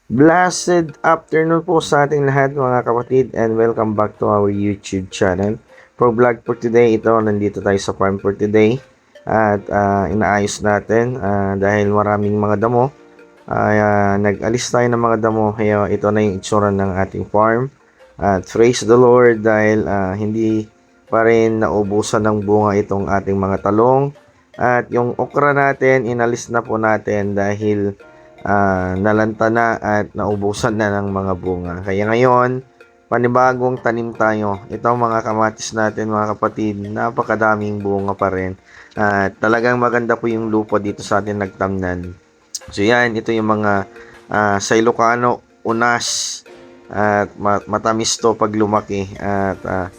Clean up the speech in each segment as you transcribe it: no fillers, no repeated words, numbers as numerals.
Blessed afternoon po sa ating lahat mga kapatid and welcome back to our YouTube channel. For vlog for today, nandito tayo sa farm for today at inaayos natin dahil maraming mga damo. Nag-alis tayo ng mga damo kaya ito na yung itsura ng ating farm. At praise the Lord dahil hindi pa rin naubusan ng bunga itong ating mga talong. At yung okra natin, inalis na po natin dahil nalanta na at naubusan na ng mga bunga. Kaya ngayon, panibagong tanim tayo. Ito mga kamatis natin mga kapatid, napakadaming bunga pa rin. Talagang maganda po yung lupa dito sa atin nagtamnan. So yan, ito yung mga sa Ilocano, unas at matamis to pag lumaki at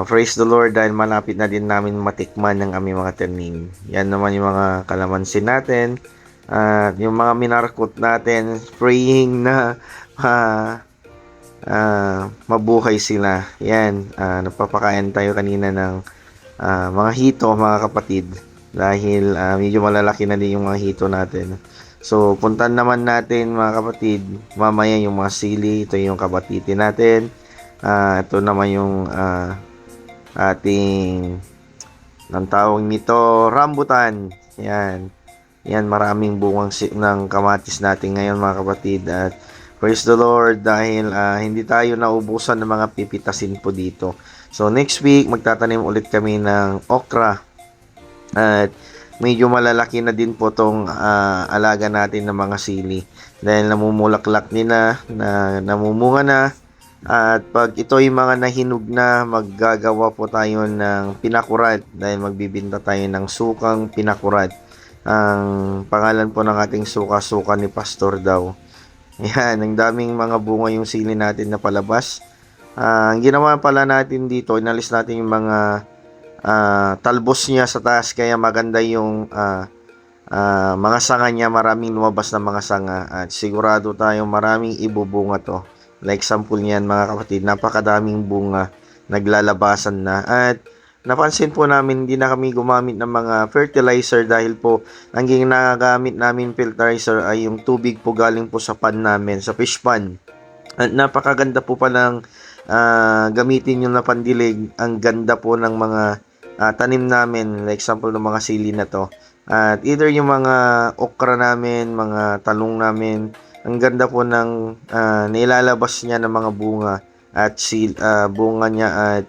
praise the Lord dahil malapit na din namin matikman ng aming mga tanim. Yan naman yung mga kalamansi natin at yung mga minarkot natin, praying na mabuhay sila. Yan, napapakain tayo kanina ng mga hito mga kapatid dahil medyo malalaki na din yung mga hito natin. So, puntan naman natin mga kapatid, mamaya yung mga sili, ito yung kabatiti natin. Ito naman yung ating ng tawag nito, rambutan. Yan. Yan, maraming bungang ng kamatis natin ngayon mga kapatid. At praise the Lord dahil hindi tayo naubusan ng mga pipitasin po dito. So, next week, magtatanim ulit kami ng okra. At medyo malalaki na din po tong alaga natin ng mga sili dahil namumulaklak nila, namumunga na. At pag ito yung mga nahinog na, maggagawa po tayo ng pinakurat dahil magbibinta tayo ng sukang pinakurat. Ang pangalan po ng ating suka-suka ni Pastor daw. Yan, ang daming mga bunga yung sili natin na palabas. Ang ginawa pala natin dito, inalis natin yung mga talbos niya sa taas kaya maganda yung mga sanga niya, maraming lumabas na mga sanga at sigurado tayo maraming ibubunga to. Like sample niyan mga kapatid, napakadaming bunga naglalabasan na at napansin po namin hindi na kami gumamit ng mga fertilizer dahil po ang ginagamit namin fertilizer ay yung tubig po galing po sa pan namin, sa fish pan. At napakaganda po palang gamitin yung na pandilig. Ang ganda po ng mga tanim namin, like example ng mga sili na to. At either yung mga okra namin, mga talong namin, ang ganda po ng nilalabas niya ng mga bunga at bunga niya at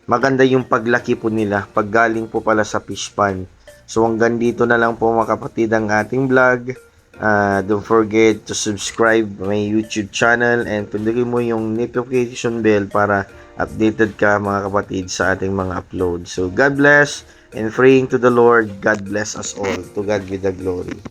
maganda yung paglaki po nila pag galing po pala sa fish pan. So hanggang dito na lang po mga kapatid ang ating vlog. Don't forget to subscribe my YouTube channel and pindutin mo yung notification bell para updated ka mga kapatid sa ating mga upload. So God bless and praying to the Lord, God bless us all. To God be the glory.